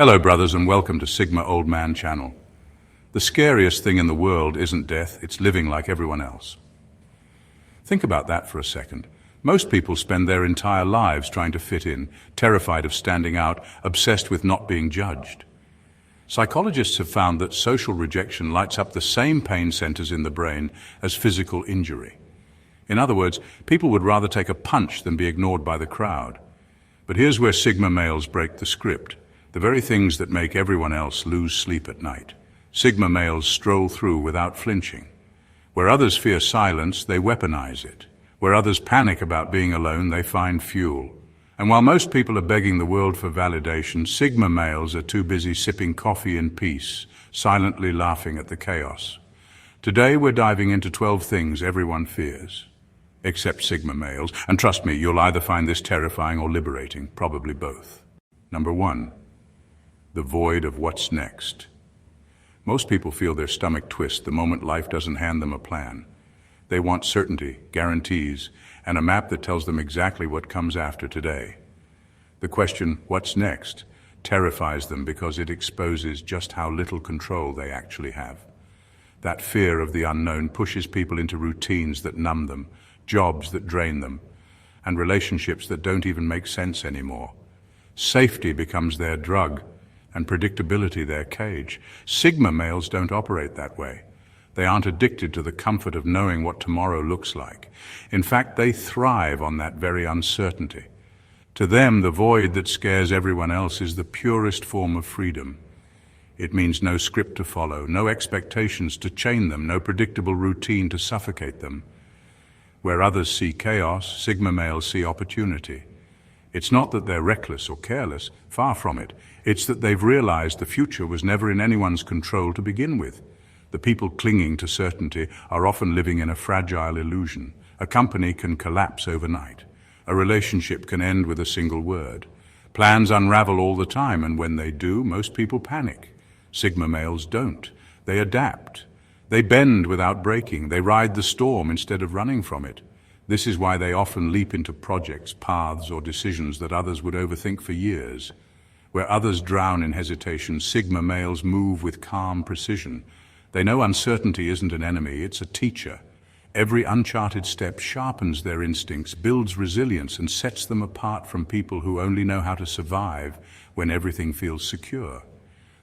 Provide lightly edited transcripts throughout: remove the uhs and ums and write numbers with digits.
Hello brothers and welcome to Sigma Old Man channel. The scariest thing in the world isn't death, it's living like everyone else. Think about that for a second. Most people spend their entire lives trying to fit in, terrified of standing out, obsessed with not being judged. Psychologists have found that social rejection lights up the same pain centers in the brain as physical injury. In other words, people would rather take a punch than be ignored by the crowd. But here's where Sigma males break the script. The very things that make everyone else lose sleep at night. Sigma males stroll through without flinching. Where others fear silence, they weaponize it. Where others panic about being alone, they find fuel. And while most people are begging the world for validation, Sigma males are too busy sipping coffee in peace, silently laughing at the chaos. Today we're diving into 12 things everyone fears. Except Sigma males. And trust me, you'll either find this terrifying or liberating, probably both. Number 1. The void of what's next. Most people feel their stomach twist the moment life doesn't hand them a plan. They want certainty, guarantees, and a map that tells them exactly what comes after today. The question, what's next, terrifies them because it exposes just how little control they actually have. That fear of the unknown pushes people into routines that numb them, jobs that drain them, and relationships that don't even make sense anymore. Safety becomes their drug, and predictability their cage. Sigma males don't operate that way. They aren't addicted to the comfort of knowing what tomorrow looks like. In fact, they thrive on that very uncertainty. To them, the void that scares everyone else is the purest form of freedom. It means no script to follow, no expectations to chain them, no predictable routine to suffocate them. Where others see chaos, Sigma males see opportunity. It's not that they're reckless or careless, far from it. It's that they've realized the future was never in anyone's control to begin with. The people clinging to certainty are often living in a fragile illusion. A company can collapse overnight. A relationship can end with a single word. Plans unravel all the time, and when they do, most people panic. Sigma males don't. They adapt. They bend without breaking. They ride the storm instead of running from it. This is why they often leap into projects, paths, or decisions that others would overthink for years. Where others drown in hesitation, Sigma males move with calm precision. They know uncertainty isn't an enemy, it's a teacher. Every uncharted step sharpens their instincts, builds resilience, and sets them apart from people who only know how to survive when everything feels secure.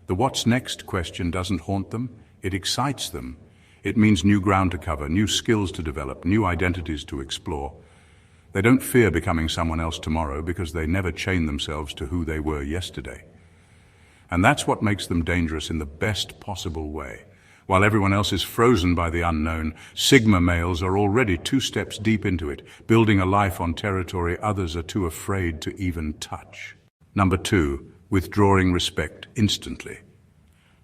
The what's next question doesn't haunt them, it excites them. It means new ground to cover, new skills to develop, new identities to explore. They don't fear becoming someone else tomorrow because they never chain themselves to who they were yesterday. And that's what makes them dangerous in the best possible way. While everyone else is frozen by the unknown, Sigma males are already 2 steps deep into it, building a life on territory others are too afraid to even touch. Number 2, withdrawing respect instantly.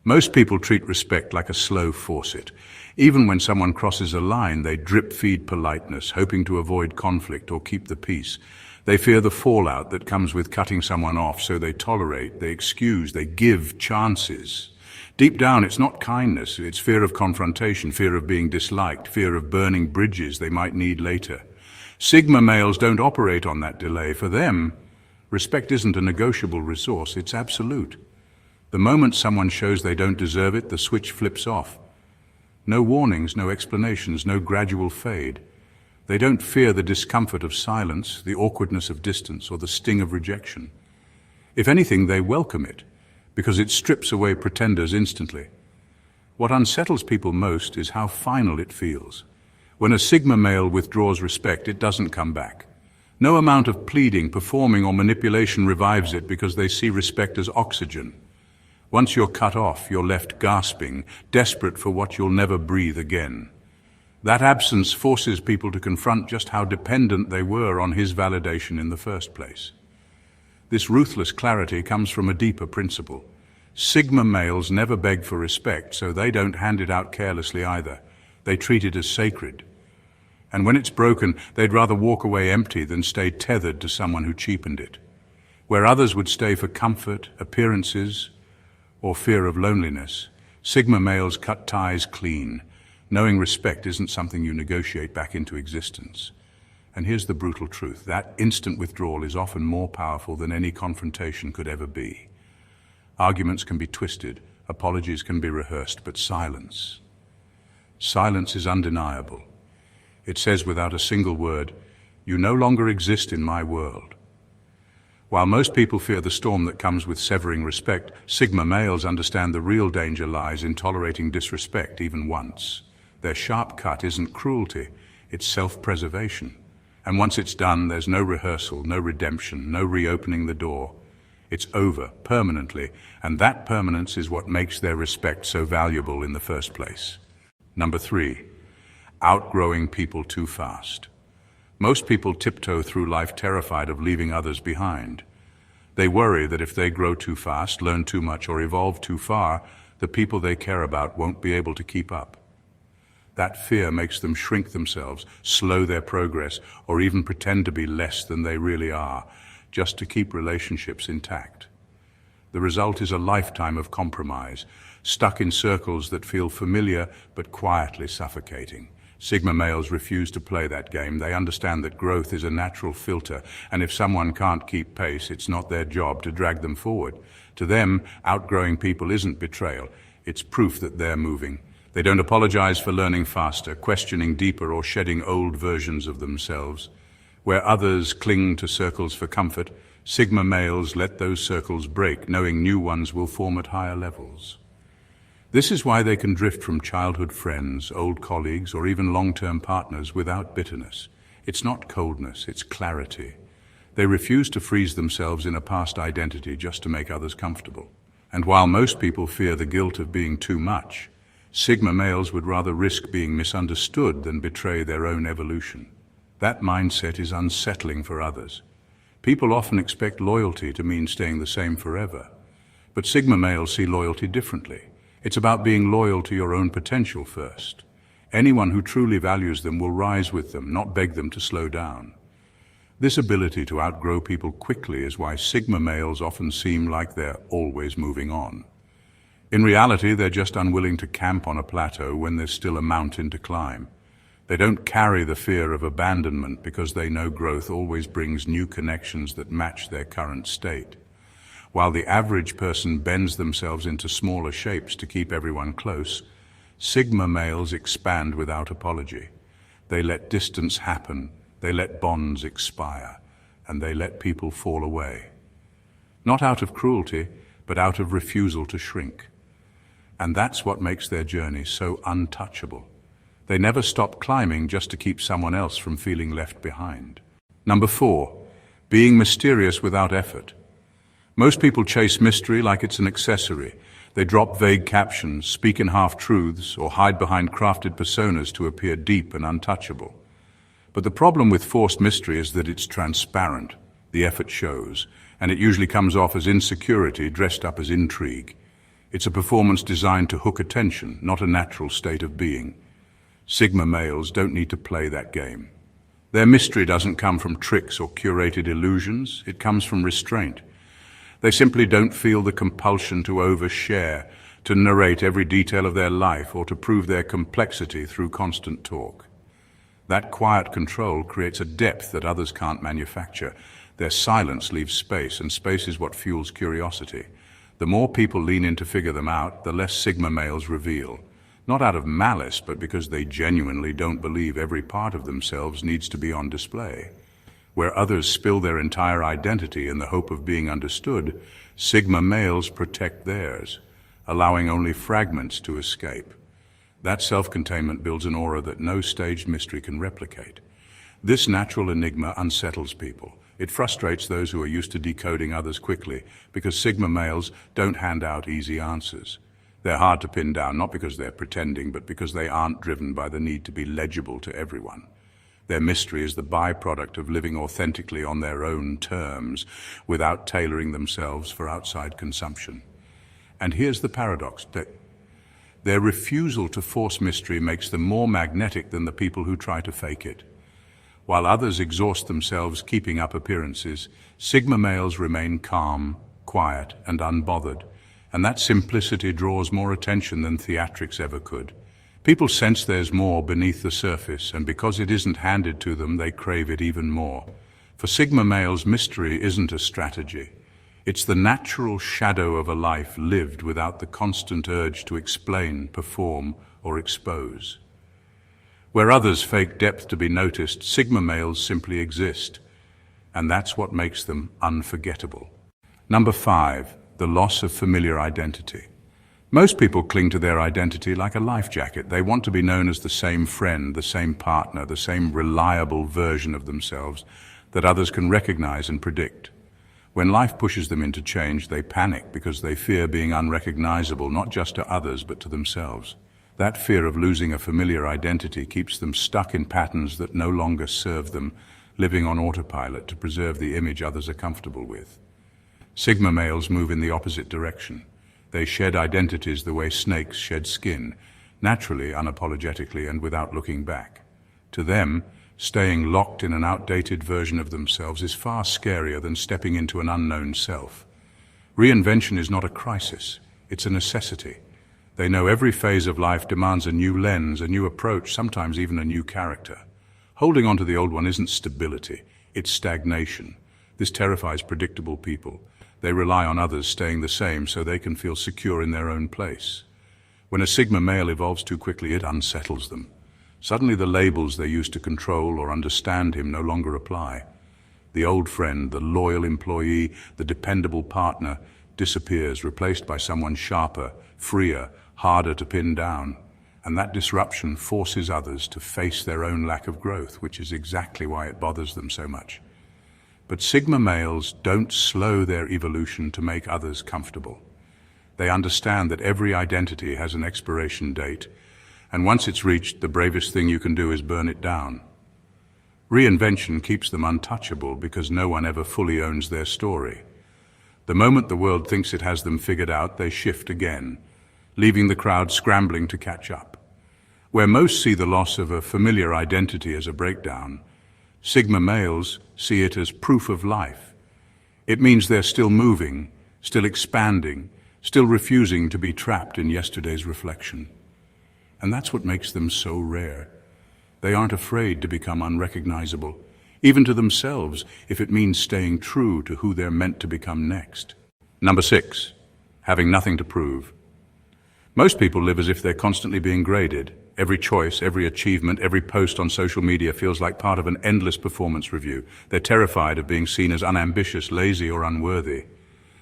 Most people treat respect like a slow faucet. Even when someone crosses a line, they drip-feed politeness, hoping to avoid conflict or keep the peace. They fear the fallout that comes with cutting someone off, so they tolerate, they excuse, they give chances. Deep down, it's not kindness, it's fear of confrontation, fear of being disliked, fear of burning bridges they might need later. Sigma males don't operate on that delay. For them, respect isn't a negotiable resource, it's absolute. The moment someone shows they don't deserve it, the switch flips off. No warnings, no explanations, no gradual fade. They don't fear the discomfort of silence, the awkwardness of distance, or the sting of rejection. If anything, they welcome it, because it strips away pretenders instantly. What unsettles people most is how final it feels. When a Sigma male withdraws respect, it doesn't come back. No amount of pleading, performing, or manipulation revives it because they see respect as oxygen. Once you're cut off, you're left gasping, desperate for what you'll never breathe again. That absence forces people to confront just how dependent they were on his validation in the first place. This ruthless clarity comes from a deeper principle. Sigma males never beg for respect, so they don't hand it out carelessly either. They treat it as sacred. And when it's broken, they'd rather walk away empty than stay tethered to someone who cheapened it. Where others would stay for comfort, appearances, or fear of loneliness, Sigma males cut ties clean, knowing respect isn't something you negotiate back into existence. And here's the brutal truth. That instant withdrawal is often more powerful than any confrontation could ever be. Arguments can be twisted, apologies can be rehearsed, but silence is undeniable. It says without a single word, "You no longer exist in my world." While most people fear the storm that comes with severing respect, Sigma males understand the real danger lies in tolerating disrespect even once. Their sharp cut isn't cruelty, it's self-preservation. And once it's done, there's no rehearsal, no redemption, no reopening the door. It's over, permanently, and that permanence is what makes their respect so valuable in the first place. Number 3, outgrowing people too fast. Most people tiptoe through life terrified of leaving others behind. They worry that if they grow too fast, learn too much, or evolve too far, the people they care about won't be able to keep up. That fear makes them shrink themselves, slow their progress, or even pretend to be less than they really are, just to keep relationships intact. The result is a lifetime of compromise, stuck in circles that feel familiar but quietly suffocating. Sigma males refuse to play that game. They understand that growth is a natural filter, and if someone can't keep pace, it's not their job to drag them forward. To them, outgrowing people isn't betrayal. It's proof that they're moving. They don't apologize for learning faster, questioning deeper, or shedding old versions of themselves. Where others cling to circles for comfort, Sigma males let those circles break, knowing new ones will form at higher levels. This is why they can drift from childhood friends, old colleagues, or even long-term partners without bitterness. It's not coldness, it's clarity. They refuse to freeze themselves in a past identity just to make others comfortable. And while most people fear the guilt of being too much, Sigma males would rather risk being misunderstood than betray their own evolution. That mindset is unsettling for others. People often expect loyalty to mean staying the same forever. But Sigma males see loyalty differently. It's about being loyal to your own potential first. Anyone who truly values them will rise with them, not beg them to slow down. This ability to outgrow people quickly is why Sigma males often seem like they're always moving on. In reality, they're just unwilling to camp on a plateau when there's still a mountain to climb. They don't carry the fear of abandonment because they know growth always brings new connections that match their current state. While the average person bends themselves into smaller shapes to keep everyone close, Sigma males expand without apology. They let distance happen, they let bonds expire, and they let people fall away. Not out of cruelty, but out of refusal to shrink. And that's what makes their journey so untouchable. They never stop climbing just to keep someone else from feeling left behind. Number 4, being mysterious without effort. Most people chase mystery like it's an accessory. They drop vague captions, speak in half-truths, or hide behind crafted personas to appear deep and untouchable. But the problem with forced mystery is that it's transparent. The effort shows, and it usually comes off as insecurity dressed up as intrigue. It's a performance designed to hook attention, not a natural state of being. Sigma males don't need to play that game. Their mystery doesn't come from tricks or curated illusions. It comes from restraint. They simply don't feel the compulsion to overshare, to narrate every detail of their life, or to prove their complexity through constant talk. That quiet control creates a depth that others can't manufacture. Their silence leaves space, and space is what fuels curiosity. The more people lean in to figure them out, the less Sigma males reveal. Not out of malice, but because they genuinely don't believe every part of themselves needs to be on display. Where others spill their entire identity in the hope of being understood, Sigma males protect theirs, allowing only fragments to escape. That self-containment builds an aura that no staged mystery can replicate. This natural enigma unsettles people. It frustrates those who are used to decoding others quickly, because Sigma males don't hand out easy answers. They're hard to pin down, not because they're pretending, but because they aren't driven by the need to be legible to everyone. Their mystery is the byproduct of living authentically on their own terms, without tailoring themselves for outside consumption. And here's the paradox, that their refusal to force mystery makes them more magnetic than the people who try to fake it. While others exhaust themselves keeping up appearances, Sigma males remain calm, quiet, and unbothered. And that simplicity draws more attention than theatrics ever could. People sense there's more beneath the surface, and because it isn't handed to them, they crave it even more. For Sigma males, mystery isn't a strategy. It's the natural shadow of a life lived without the constant urge to explain, perform, or expose. Where others fake depth to be noticed, Sigma males simply exist, and that's what makes them unforgettable. Number 5, the loss of familiar identity. Most people cling to their identity like a life jacket. They want to be known as the same friend, the same partner, the same reliable version of themselves that others can recognize and predict. When life pushes them into change, they panic because they fear being unrecognizable, not just to others, but to themselves. That fear of losing a familiar identity keeps them stuck in patterns that no longer serve them, living on autopilot to preserve the image others are comfortable with. Sigma males move in the opposite direction. They shed identities the way snakes shed skin, naturally, unapologetically, and without looking back. To them, staying locked in an outdated version of themselves is far scarier than stepping into an unknown self. Reinvention is not a crisis, it's a necessity. They know every phase of life demands a new lens, a new approach, sometimes even a new character. Holding on to the old one isn't stability, it's stagnation. This terrifies predictable people. They rely on others staying the same so they can feel secure in their own place. When a Sigma male evolves too quickly, it unsettles them. Suddenly the labels they used to control or understand him no longer apply. The old friend, the loyal employee, the dependable partner disappears, replaced by someone sharper, freer, harder to pin down. And that disruption forces others to face their own lack of growth, which is exactly why it bothers them so much. But Sigma males don't slow their evolution to make others comfortable. They understand that every identity has an expiration date, and once it's reached, the bravest thing you can do is burn it down. Reinvention keeps them untouchable because no one ever fully owns their story. The moment the world thinks it has them figured out, they shift again, leaving the crowd scrambling to catch up. Where most see the loss of a familiar identity as a breakdown, Sigma males see it as proof of life. It means they're still moving, still expanding, still refusing to be trapped in yesterday's reflection. And that's what makes them so rare. They aren't afraid to become unrecognizable, even to themselves, if it means staying true to who they're meant to become next. Number 6, having nothing to prove. Most people live as if they're constantly being graded. Every choice, every achievement, every post on social media feels like part of an endless performance review. They're terrified of being seen as unambitious, lazy, or unworthy.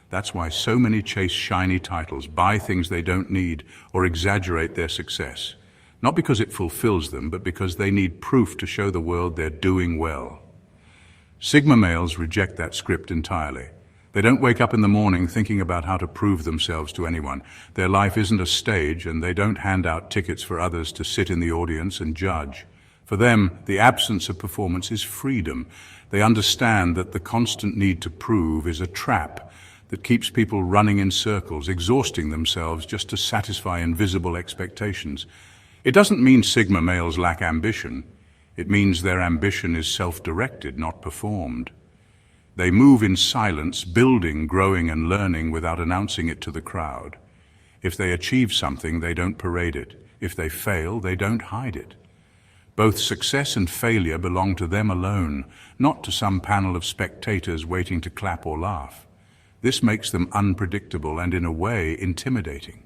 That's why so many chase shiny titles, buy things they don't need, or exaggerate their success. Not because it fulfills them, but because they need proof to show the world they're doing well. Sigma males reject that script entirely. They don't wake up in the morning thinking about how to prove themselves to anyone. Their life isn't a stage, and they don't hand out tickets for others to sit in the audience and judge. For them, the absence of performance is freedom. They understand that the constant need to prove is a trap that keeps people running in circles, exhausting themselves just to satisfy invisible expectations. It doesn't mean Sigma males lack ambition. It means their ambition is self-directed, not performed. They move in silence, building, growing, and learning without announcing it to the crowd. If they achieve something, they don't parade it. If they fail, they don't hide it. Both success and failure belong to them alone, not to some panel of spectators waiting to clap or laugh. This makes them unpredictable and, in a way, intimidating.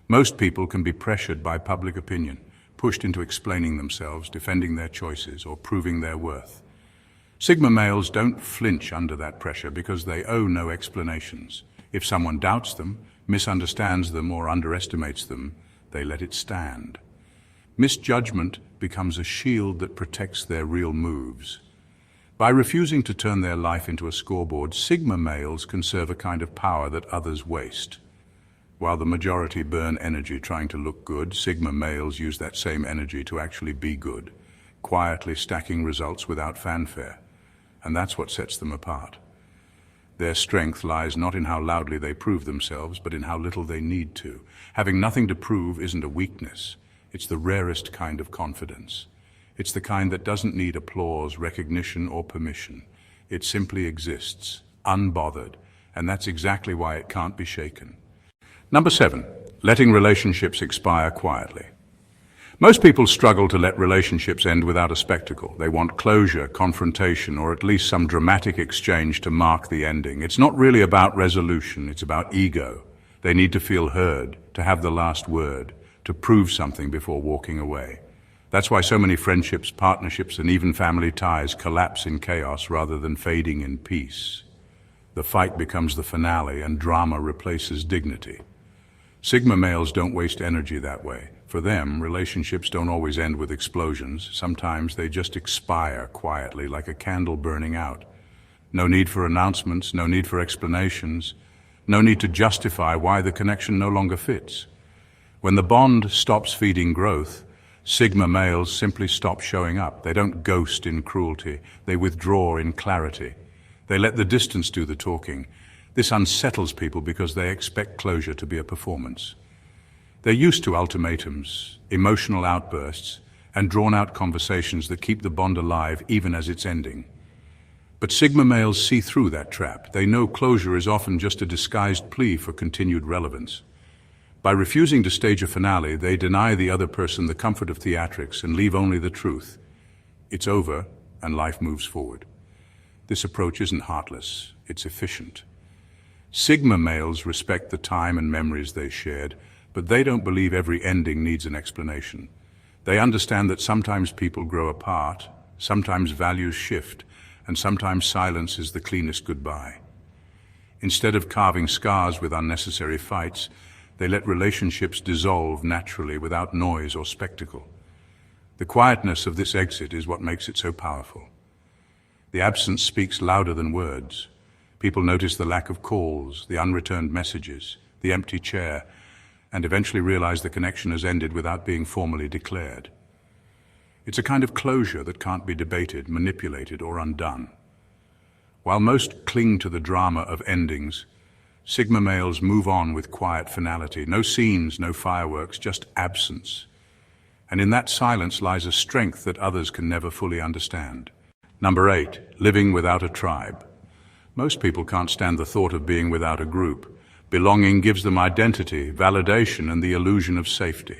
Most people can be pressured by public opinion, pushed into explaining themselves, defending their choices, or proving their worth. Sigma males don't flinch under that pressure because they owe no explanations. If someone doubts them, misunderstands them, or underestimates them, they let it stand. Misjudgment becomes a shield that protects their real moves. By refusing to turn their life into a scoreboard, Sigma males conserve a kind of power that others waste. While the majority burn energy trying to look good, Sigma males use that same energy to actually be good, quietly stacking results without fanfare. And that's what sets them apart. Their strength lies not in how loudly they prove themselves, but in how little they need to. Having nothing to prove isn't a weakness. It's the rarest kind of confidence. It's the kind that doesn't need applause, recognition, or permission. It simply exists, unbothered, and that's exactly why it can't be shaken. Number 7, letting relationships expire quietly. Most people struggle to let relationships end without a spectacle. They want closure, confrontation, or at least some dramatic exchange to mark the ending. It's not really about resolution, it's about ego. They need to feel heard, to have the last word, to prove something before walking away. That's why so many friendships, partnerships, and even family ties collapse in chaos rather than fading in peace. The fight becomes the finale and drama replaces dignity. Sigma males don't waste energy that way. For them, relationships don't always end with explosions. Sometimes they just expire quietly, like a candle burning out. No need for announcements, no need for explanations, no need to justify why the connection no longer fits. When the bond stops feeding growth, Sigma males simply stop showing up. They don't ghost in cruelty, they withdraw in clarity. They let the distance do the talking. This unsettles people because they expect closure to be a performance. They're used to ultimatums, emotional outbursts, and drawn-out conversations that keep the bond alive even as it's ending. But Sigma males see through that trap. They know closure is often just a disguised plea for continued relevance. By refusing to stage a finale, they deny the other person the comfort of theatrics and leave only the truth. It's over, and life moves forward. This approach isn't heartless, it's efficient. Sigma males respect the time and memories they shared, but they don't believe every ending needs an explanation. They understand that sometimes people grow apart, sometimes values shift, and sometimes silence is the cleanest goodbye. Instead of carving scars with unnecessary fights, they let relationships dissolve naturally without noise or spectacle. The quietness of this exit is what makes it so powerful. The absence speaks louder than words. People notice the lack of calls, the unreturned messages, the empty chair, and eventually realize the connection has ended without being formally declared. It's a kind of closure that can't be debated, manipulated, or undone. While most cling to the drama of endings, Sigma males move on with quiet finality. No scenes, no fireworks, just absence. And in that silence lies a strength that others can never fully understand. Number 8, living without a tribe. Most people can't stand the thought of being without a group. Belonging gives them identity, validation, and the illusion of safety.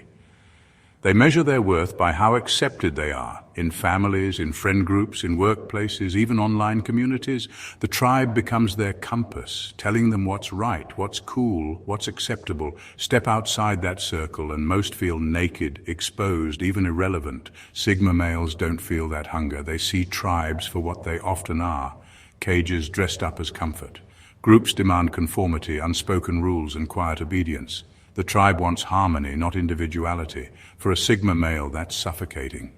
They measure their worth by how accepted they are, in families, in friend groups, in workplaces, even online communities. The tribe becomes their compass, telling them what's right, what's cool, what's acceptable. Step outside that circle and most feel naked, exposed, even irrelevant. Sigma males don't feel that hunger. They see tribes for what they often are, cages dressed up as comfort. Groups demand conformity, unspoken rules, and quiet obedience. The tribe wants harmony, not individuality. For a Sigma male, that's suffocating.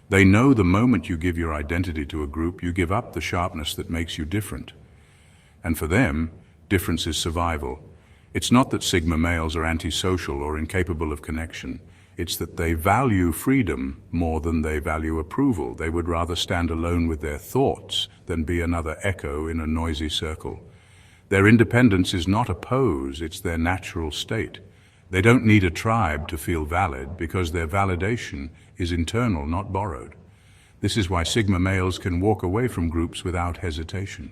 They know the moment you give your identity to a group, you give up the sharpness that makes you different. And for them, difference is survival. It's not that Sigma males are antisocial or incapable of connection. It's that they value freedom more than they value approval. They would rather stand alone with their thoughts than be another echo in a noisy circle. Their independence is not a pose, it's their natural state. They don't need a tribe to feel valid because their validation is internal, not borrowed. This is why Sigma males can walk away from groups without hesitation.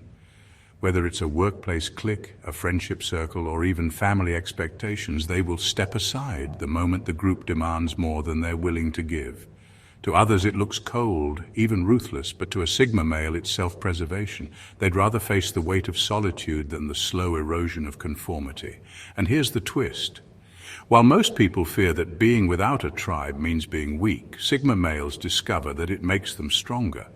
Whether it's a workplace clique, a friendship circle, or even family expectations, they will step aside the moment the group demands more than they're willing to give. To others it looks cold, even ruthless, but to a Sigma male it's self-preservation. They'd rather face the weight of solitude than the slow erosion of conformity. And here's the twist. While most people fear that being without a tribe means being weak, Sigma males discover that it makes them stronger.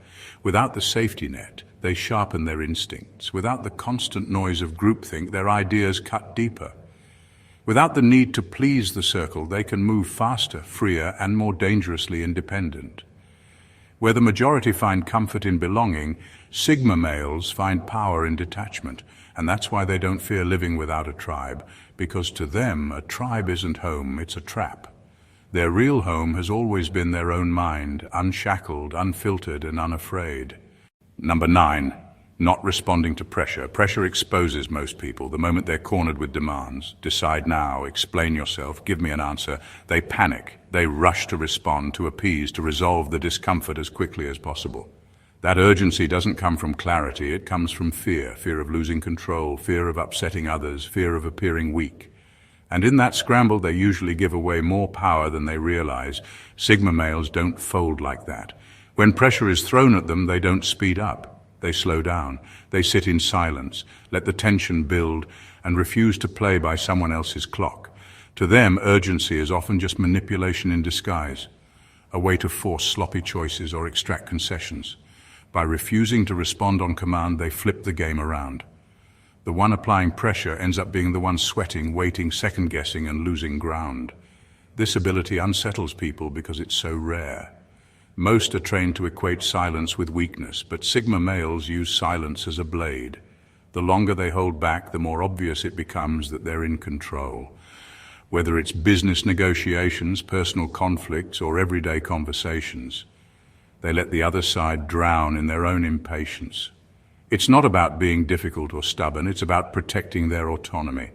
Without the safety net, they sharpen their instincts. Without the constant noise of groupthink, their ideas cut deeper. Without the need to please the circle, they can move faster, freer, and more dangerously independent. Where the majority find comfort in belonging, Sigma males find power in detachment, and that's why they don't fear living without a tribe, because to them, a tribe isn't home, it's a trap. Their real home has always been their own mind, unshackled, unfiltered, and unafraid. Number 9. Not responding to pressure. Pressure exposes most people. The moment they're cornered with demands, decide now, explain yourself, give me an answer, they panic. They rush to respond, to appease, to resolve the discomfort as quickly as possible. That urgency doesn't come from clarity, it comes from fear. Fear of losing control, fear of upsetting others, fear of appearing weak. And in that scramble, they usually give away more power than they realize. Sigma males don't fold like that. When pressure is thrown at them, they don't speed up. They slow down. They sit in silence, let the tension build, and refuse to play by someone else's clock. To them, urgency is often just manipulation in disguise, a way to force sloppy choices or extract concessions. By refusing to respond on command, they flip the game around. The one applying pressure ends up being the one sweating, waiting, second-guessing, and losing ground. This ability unsettles people because it's so rare. Most are trained to equate silence with weakness, but Sigma males use silence as a blade. The longer they hold back, the more obvious it becomes that they're in control. Whether it's business negotiations, personal conflicts, or everyday conversations, they let the other side drown in their own impatience. It's not about being difficult or stubborn, it's about protecting their autonomy.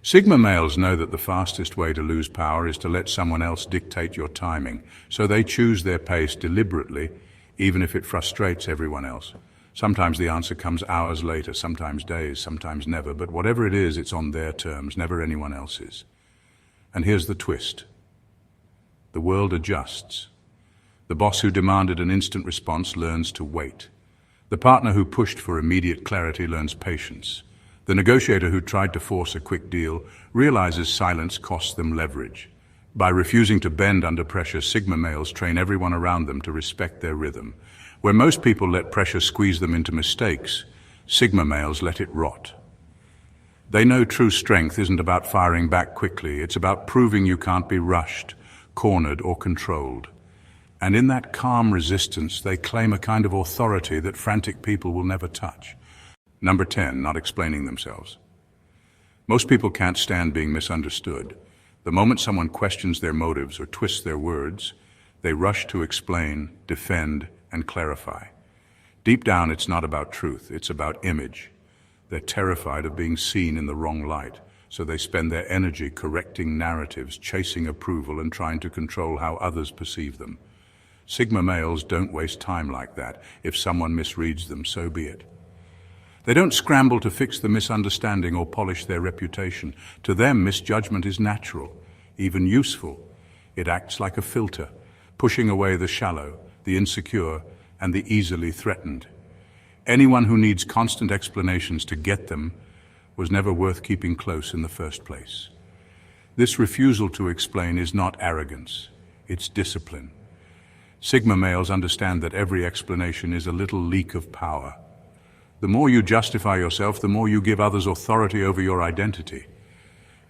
Sigma males know that the fastest way to lose power is to let someone else dictate your timing, so they choose their pace deliberately, even if it frustrates everyone else. Sometimes the answer comes hours later, sometimes days, sometimes never, but whatever it is, it's on their terms, never anyone else's. And here's the twist. The world adjusts. The boss who demanded an instant response learns to wait. The partner who pushed for immediate clarity learns patience. The negotiator who tried to force a quick deal realizes silence costs them leverage. By refusing to bend under pressure, Sigma males train everyone around them to respect their rhythm. Where most people let pressure squeeze them into mistakes, Sigma males let it rot. They know true strength isn't about firing back quickly, it's about proving you can't be rushed, cornered, or controlled. And in that calm resistance, they claim a kind of authority that frantic people will never touch. Number 10, not explaining themselves. Most people can't stand being misunderstood. The moment someone questions their motives or twists their words, they rush to explain, defend, and clarify. Deep down, it's not about truth, it's about image. They're terrified of being seen in the wrong light, so they spend their energy correcting narratives, chasing approval, and trying to control how others perceive them. Sigma males don't waste time like that. If someone misreads them, so be it. They don't scramble to fix the misunderstanding or polish their reputation. To them, misjudgment is natural, even useful. It acts like a filter, pushing away the shallow, the insecure, and the easily threatened. Anyone who needs constant explanations to get them was never worth keeping close in the first place. This refusal to explain is not arrogance, it's discipline. Sigma males understand that every explanation is a little leak of power. The more you justify yourself, the more you give others authority over your identity.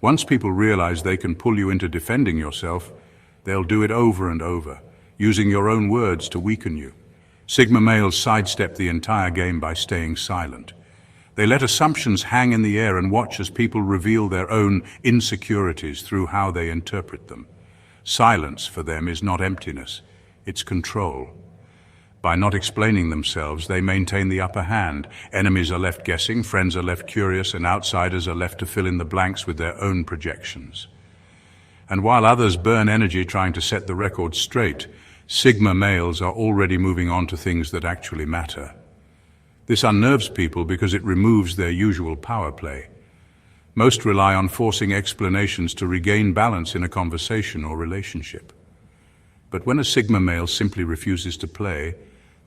Once people realize they can pull you into defending yourself, they'll do it over and over, using your own words to weaken you. Sigma males sidestep the entire game by staying silent. They let assumptions hang in the air and watch as people reveal their own insecurities through how they interpret them. Silence for them is not emptiness, it's control. By not explaining themselves, they maintain the upper hand. Enemies are left guessing, friends are left curious, and outsiders are left to fill in the blanks with their own projections. And while others burn energy trying to set the record straight, Sigma males are already moving on to things that actually matter. This unnerves people because it removes their usual power play. Most rely on forcing explanations to regain balance in a conversation or relationship. But when a Sigma male simply refuses to play,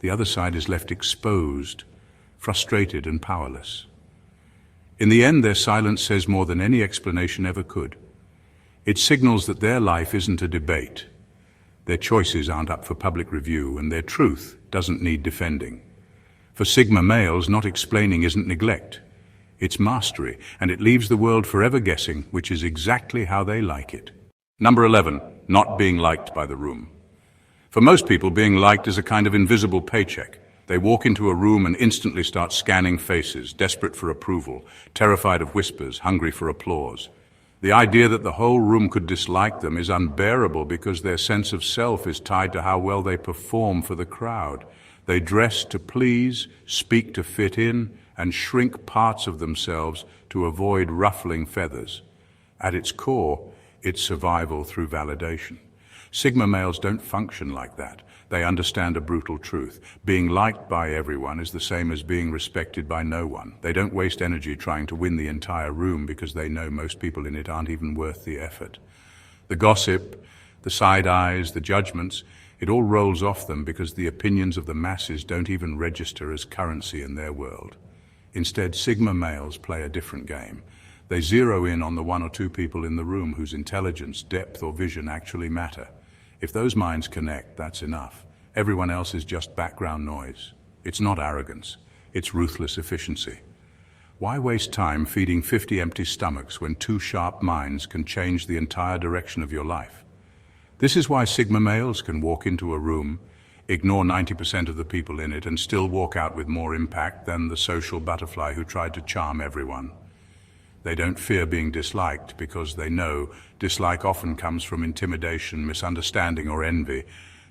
the other side is left exposed, frustrated, and powerless. In the end, their silence says more than any explanation ever could. It signals that their life isn't a debate. Their choices aren't up for public review, and their truth doesn't need defending. For Sigma males, not explaining isn't neglect. It's mastery, and it leaves the world forever guessing, which is exactly how they like it. Number 11, not being liked by the room. For most people, being liked is a kind of invisible paycheck. They walk into a room and instantly start scanning faces, desperate for approval, terrified of whispers, hungry for applause. The idea that the whole room could dislike them is unbearable because their sense of self is tied to how well they perform for the crowd. They dress to please, speak to fit in, and shrink parts of themselves to avoid ruffling feathers. At its core, it's survival through validation. Sigma males don't function like that. They understand a brutal truth. Being liked by everyone is the same as being respected by no one. They don't waste energy trying to win the entire room because they know most people in it aren't even worth the effort. The gossip, the side eyes, the judgments, it all rolls off them because the opinions of the masses don't even register as currency in their world. Instead, Sigma males play a different game. They zero in on the one or two people in the room whose intelligence, depth, or vision actually matter. If those minds connect, that's enough. Everyone else is just background noise. It's not arrogance. It's ruthless efficiency. Why waste time feeding 50 empty stomachs when two sharp minds can change the entire direction of your life? This is why Sigma males can walk into a room, ignore 90% of the people in it, and still walk out with more impact than the social butterfly who tried to charm everyone. They don't fear being disliked because they know dislike often comes from intimidation, misunderstanding, or envy,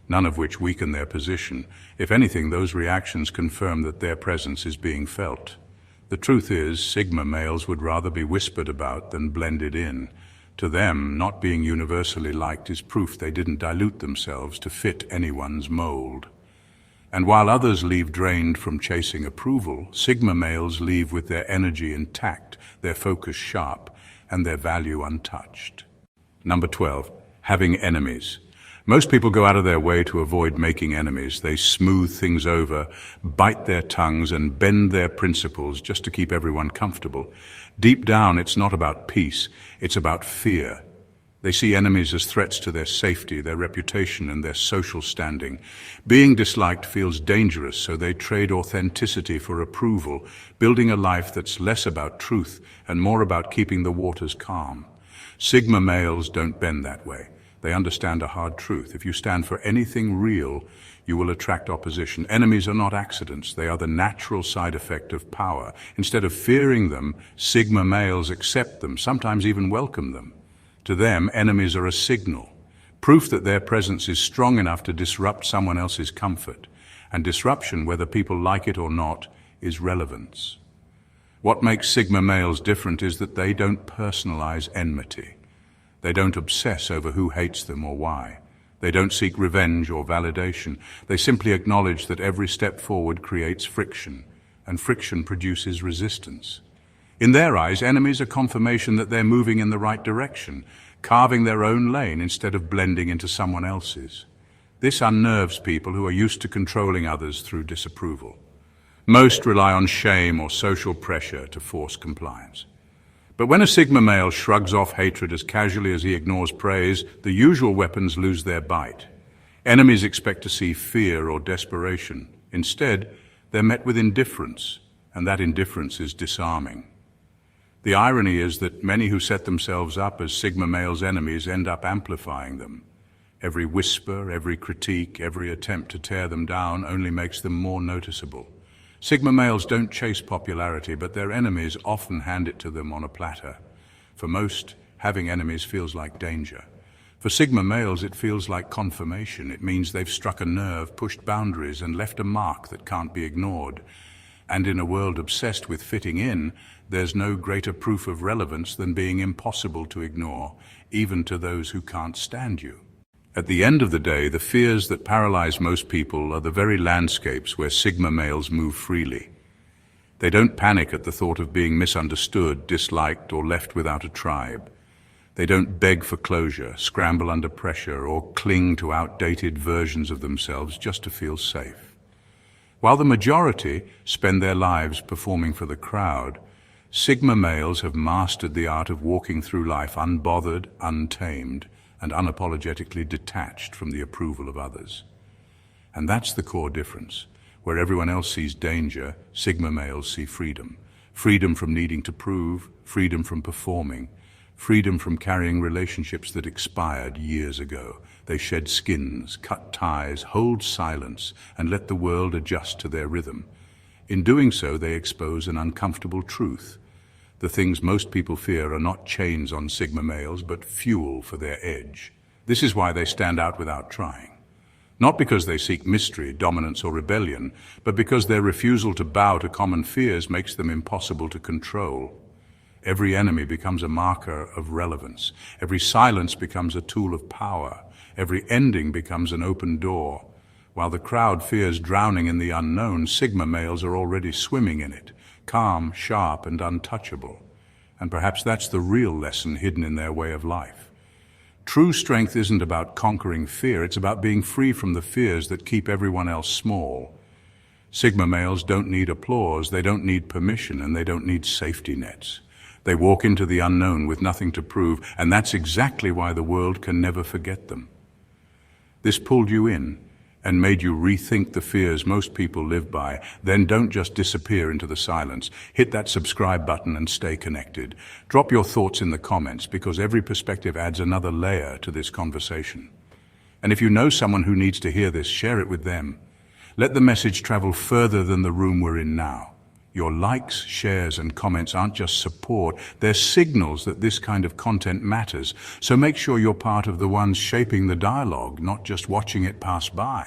none of which weaken their position. If anything, those reactions confirm that their presence is being felt. The truth is, Sigma males would rather be whispered about than blended in. To them, not being universally liked is proof they didn't dilute themselves to fit anyone's mold. And while others leave drained from chasing approval, Sigma males leave with their energy intact, their focus sharp, and their value untouched. Number 12, having enemies. Most people go out of their way to avoid making enemies. They smooth things over, bite their tongues, and bend their principles just to keep everyone comfortable. Deep down, it's not about peace, it's about fear. They see enemies as threats to their safety, their reputation, and their social standing. Being disliked feels dangerous, so they trade authenticity for approval, building a life that's less about truth and more about keeping the waters calm. Sigma males don't bend that way. They understand a hard truth. If you stand for anything real, you will attract opposition. Enemies are not accidents. They are the natural side effect of power. Instead of fearing them, Sigma males accept them, sometimes even welcome them. To them, enemies are a signal, proof that their presence is strong enough to disrupt someone else's comfort. And disruption, whether people like it or not, is relevance. What makes Sigma males different is that they don't personalize enmity. They don't obsess over who hates them or why. They don't seek revenge or validation. They simply acknowledge that every step forward creates friction, and friction produces resistance. In their eyes, enemies are confirmation that they're moving in the right direction, carving their own lane instead of blending into someone else's. This unnerves people who are used to controlling others through disapproval. Most rely on shame or social pressure to force compliance. But when a Sigma male shrugs off hatred as casually as he ignores praise, the usual weapons lose their bite. Enemies expect to see fear or desperation. Instead, they're met with indifference, and that indifference is disarming. The irony is that many who set themselves up as Sigma males' enemies end up amplifying them. Every whisper, every critique, every attempt to tear them down only makes them more noticeable. Sigma males don't chase popularity, but their enemies often hand it to them on a platter. For most, having enemies feels like danger. For Sigma males, it feels like confirmation. It means they've struck a nerve, pushed boundaries, and left a mark that can't be ignored. And in a world obsessed with fitting in, there's no greater proof of relevance than being impossible to ignore, even to those who can't stand you. At the end of the day, the fears that paralyze most people are the very landscapes where Sigma males move freely. They don't panic at the thought of being misunderstood, disliked, or left without a tribe. They don't beg for closure, scramble under pressure, or cling to outdated versions of themselves just to feel safe. While the majority spend their lives performing for the crowd, Sigma males have mastered the art of walking through life unbothered, untamed, and unapologetically detached from the approval of others. And that's the core difference. Where everyone else sees danger, Sigma males see freedom. Freedom from needing to prove, freedom from performing, freedom from carrying relationships that expired years ago. They shed skins, cut ties, hold silence, and let the world adjust to their rhythm. In doing so, they expose an uncomfortable truth. The things most people fear are not chains on Sigma males, but fuel for their edge. This is why they stand out without trying. Not because they seek mystery, dominance, or rebellion, but because their refusal to bow to common fears makes them impossible to control. Every enemy becomes a marker of relevance. Every silence becomes a tool of power. Every ending becomes an open door. While the crowd fears drowning in the unknown, Sigma males are already swimming in it, calm, sharp, and untouchable. And perhaps that's the real lesson hidden in their way of life. True strength isn't about conquering fear, it's about being free from the fears that keep everyone else small. Sigma males don't need applause, they don't need permission, and they don't need safety nets. They walk into the unknown with nothing to prove, and that's exactly why the world can never forget them. This pulled you in and made you rethink the fears most people live by. Then don't just disappear into the silence. Hit that subscribe button and stay connected. Drop your thoughts in the comments, because every perspective adds another layer to this conversation. And if you know someone who needs to hear this, share it with them. Let the message travel further than the room we're in now. Your likes, shares, and comments aren't just support, they're signals that this kind of content matters. So make sure you're part of the ones shaping the dialogue, not just watching it pass by.